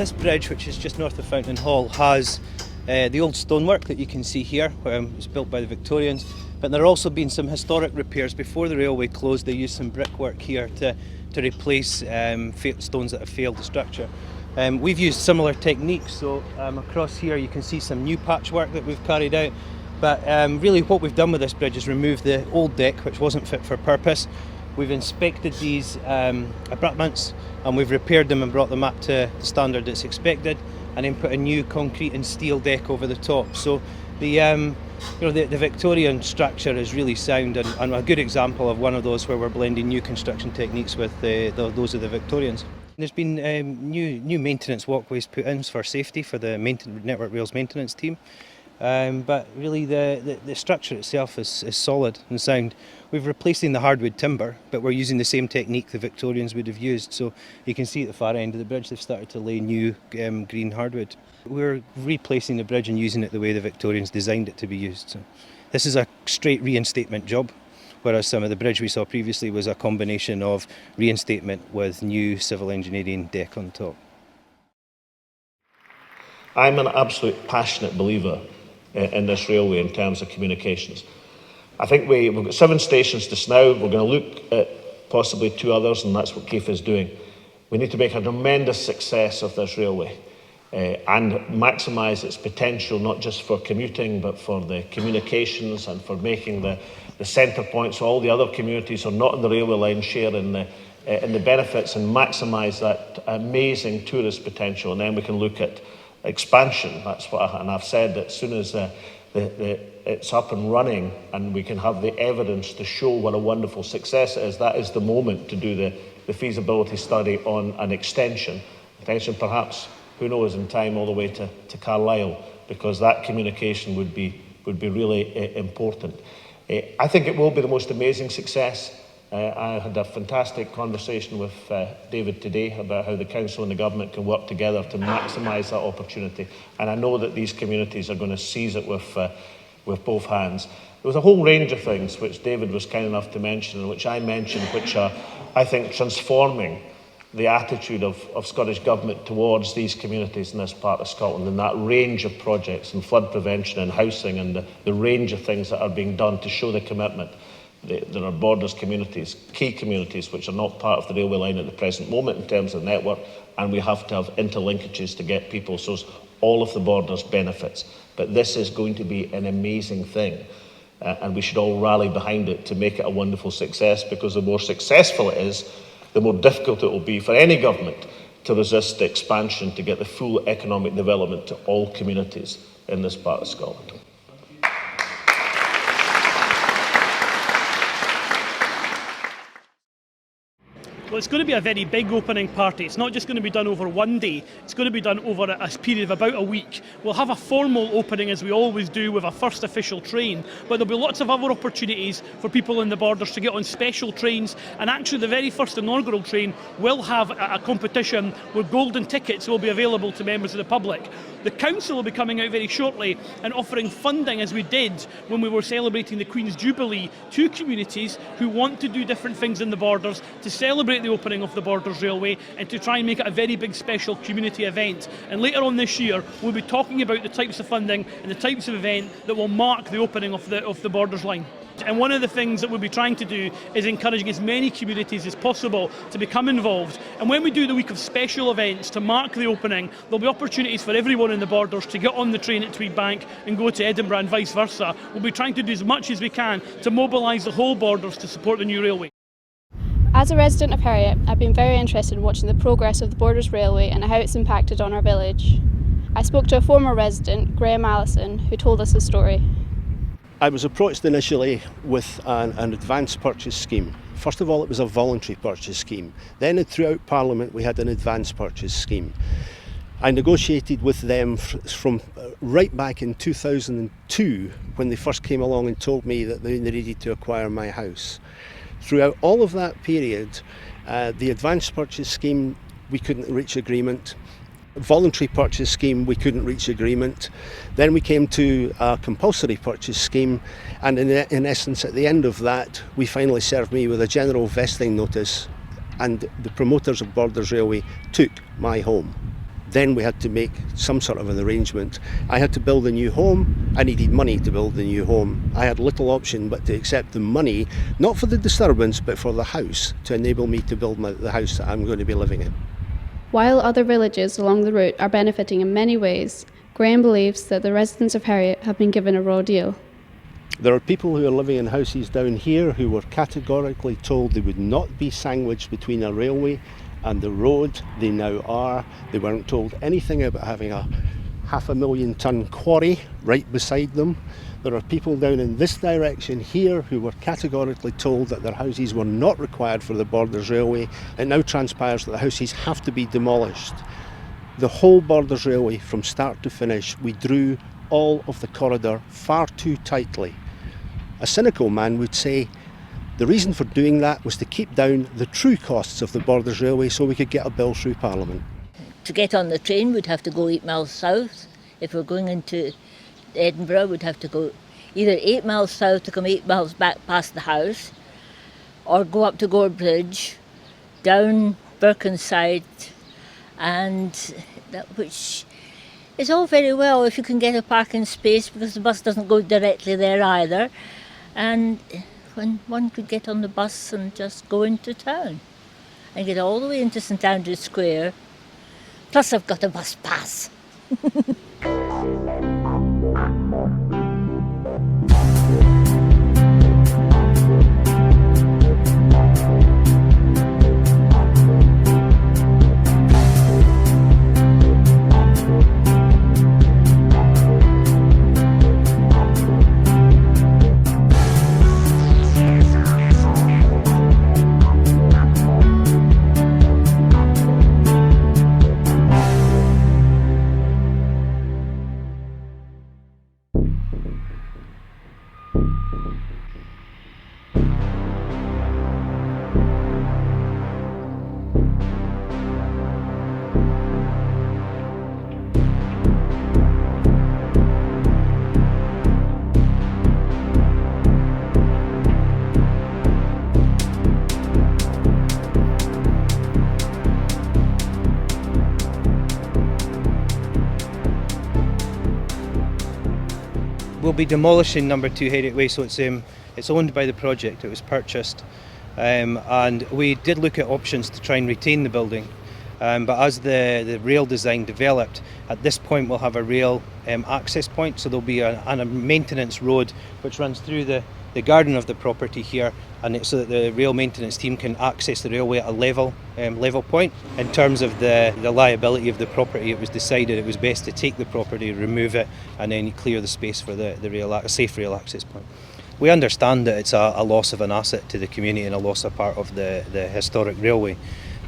This bridge, which is just north of Fountainhall, has the old stonework that you can see here. It was built by the Victorians, but there have also been some historic repairs. Before the railway closed, they used some brickwork here to replace stones that have failed the structure. We've used similar techniques, so across here you can see some new patchwork that we've carried out. But really what we've done with this bridge is remove the old deck, which wasn't fit for purpose. We've inspected these abutments and we've repaired them and brought them up to the standard that's expected, and then put a new concrete and steel deck over the top. So the Victorian structure is really sound and a good example of one of those where we're blending new construction techniques with those of the Victorians. There's been new maintenance walkways put in for safety for the Network Rail's maintenance team. But really the structure itself is solid and sound. We're replacing the hardwood timber, but we're using the same technique the Victorians would have used. So you can see at the far end of the bridge they've started to lay new green hardwood. We're replacing the bridge and using it the way the Victorians designed it to be used. So this is a straight reinstatement job, whereas some of the bridge we saw previously was a combination of reinstatement with new civil engineering deck on top. I'm an absolute passionate believer in this railway in terms of communications. I think we've got 7 stations just now. We're going to look at possibly 2 others, and that's what Keith is doing. We need to make a tremendous success of this railway and maximise its potential, not just for commuting, but for the communications and for making the centre point so all the other communities who are not on the railway line share in the benefits and maximise that amazing tourist potential. And then we can look at expansion. That's what I've said that as soon as it's up and running and we can have the evidence to show what a wonderful success it is, that is the moment to do the feasibility study on an extension perhaps, who knows, in time all the way to Carlisle, because that communication would be really important. I think it will be the most amazing success. I had a fantastic conversation with David today about how the council and the government can work together to maximise that opportunity, and I know that these communities are going to seize it with both hands. There was a whole range of things which David was kind enough to mention and which I mentioned, which are, I think, transforming the attitude of Scottish Government towards these communities in this part of Scotland, and that range of projects and flood prevention and housing and the range of things that are being done to show the commitment. There are borders communities, key communities, which are not part of the railway line at the present moment in terms of the network, and we have to have interlinkages to get people, so all of the borders benefits. But this is going to be an amazing thing, and we should all rally behind it to make it a wonderful success, because the more successful it is, the more difficult it will be for any government to resist the expansion to get the full economic development to all communities in this part of Scotland. Well, it's going to be a very big opening party. It's not just going to be done over one day, it's going to be done over a period of about a week. We'll have a formal opening, as we always do, with a first official train, but there'll be lots of other opportunities for people in the borders to get on special trains, and actually the very first inaugural train will have a competition where golden tickets will be available to members of the public. The council will be coming out very shortly and offering funding, as we did when we were celebrating the Queen's Jubilee, to communities who want to do different things in the borders to celebrate the opening of the Borders Railway and to try and make it a very big special community event. And later on this year we'll be talking about the types of funding and the types of event that will mark the opening of the Borders line. And one of the things that we'll be trying to do is encouraging as many communities as possible to become involved. And when we do the week of special events to mark the opening, there'll be opportunities for everyone in the borders to get on the train at Tweedbank and go to Edinburgh and vice versa. We'll be trying to do as much as we can to mobilise the whole borders to support the new railway. As a resident of Heriot, I've been very interested in watching the progress of the Borders Railway and how it's impacted on our village. I spoke to a former resident, Graham Allison, who told us his story. I was approached initially with an advance purchase scheme. First of all, it was a voluntary purchase scheme. Then throughout Parliament we had an advance purchase scheme. I negotiated with them from right back in 2002 when they first came along and told me that they needed to acquire my house. Throughout all of that period, the advance purchase scheme, we couldn't reach agreement. Voluntary purchase scheme, we couldn't reach agreement. Then we came to a compulsory purchase scheme, and in essence at the end of that we finally served me with a general vesting notice, and the promoters of Borders Railway took my home. Then we had to make some sort of an arrangement. I had to build a new home. I needed money to build the new home. I had little option but to accept the money, not for the disturbance, but for the house, to enable me to build the house that I'm going to be living in. While other villages along the route are benefiting in many ways, Graham believes that the residents of Heriot have been given a raw deal. There are people who are living in houses down here who were categorically told they would not be sandwiched between a railway and the road. They now are. They weren't told anything about having a 500,000 ton quarry right beside them. There are people down in this direction here who were categorically told that their houses were not required for the Borders Railway. It now transpires that the houses have to be demolished. The whole Borders Railway, from start to finish, we drew all of the corridor far too tightly. A cynical man would say the reason for doing that was to keep down the true costs of the Borders Railway so we could get a bill through Parliament. To get on the train, we'd have to go 8 miles south. If we're going into Edinburgh, we'd have to go either 8 miles south to come 8 miles back past the house, or go up to Gore Bridge, down Birkenside, and that, which is all very well if you can get a parking space, because the bus doesn't go directly there either. And when one could get on the bus and just go into town and get all the way into St Andrew's Square. Plus I've got a bus pass. We'll be demolishing number 2 Heriot Way, so it's owned by the project. It was purchased, and we did look at options to try and retain the building, but as the rail design developed, at this point we'll have a rail access point, so there'll be a maintenance road which runs through the garden of the property here, and so that the rail maintenance team can access the railway at a level point. In terms of the liability of the property, it was decided it was best to take the property, remove it, and then clear the space for the safe rail access point. We understand that it's a loss of an asset to the community and a loss of part of the historic railway,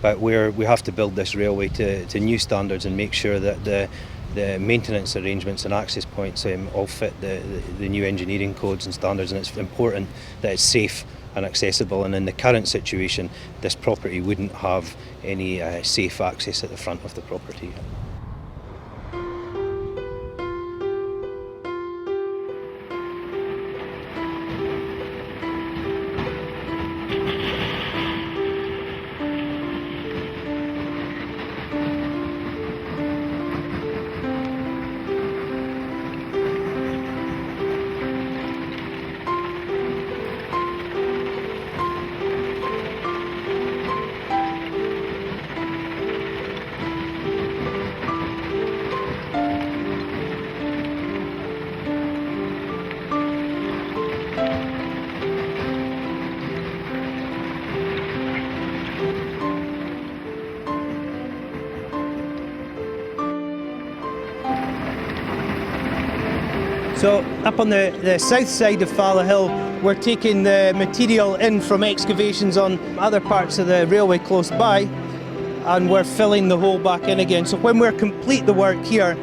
but we have to build this railway to new standards and make sure that the maintenance arrangements and access points all fit the new engineering codes and standards, and it's important that it's safe and accessible, and in the current situation this property wouldn't have any safe access at the front of the property. So up on the south side of Fountainhall, we're taking the material in from excavations on other parts of the railway close by, and we're filling the hole back in again. So when we're complete the work here,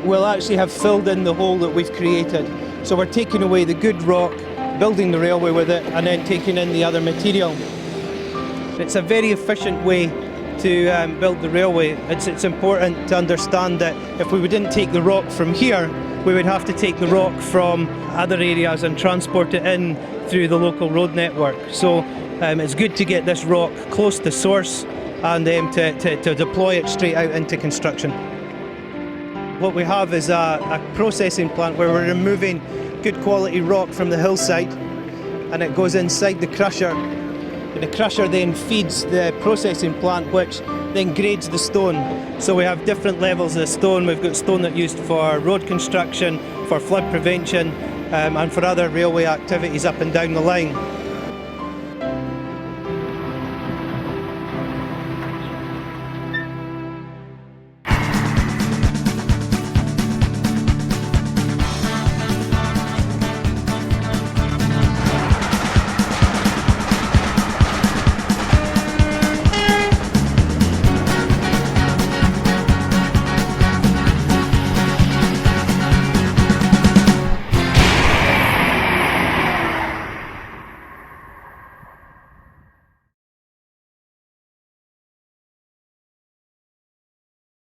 we'll actually have filled in the hole that we've created. So we're taking away the good rock, building the railway with it, and then taking in the other material. It's a very efficient way to build the railway. It's important to understand that if we didn't take the rock from here, we would have to take the rock from other areas and transport it in through the local road network. So it's good to get this rock close to source, and to deploy it straight out into construction. What we have is a processing plant where we're removing good quality rock from the hillside, and it goes inside the crusher. And the crusher then feeds the processing plant, which then grades the stone. So we have different levels of stone. We've got stone that's used for road construction, for flood prevention, and for other railway activities up and down the line.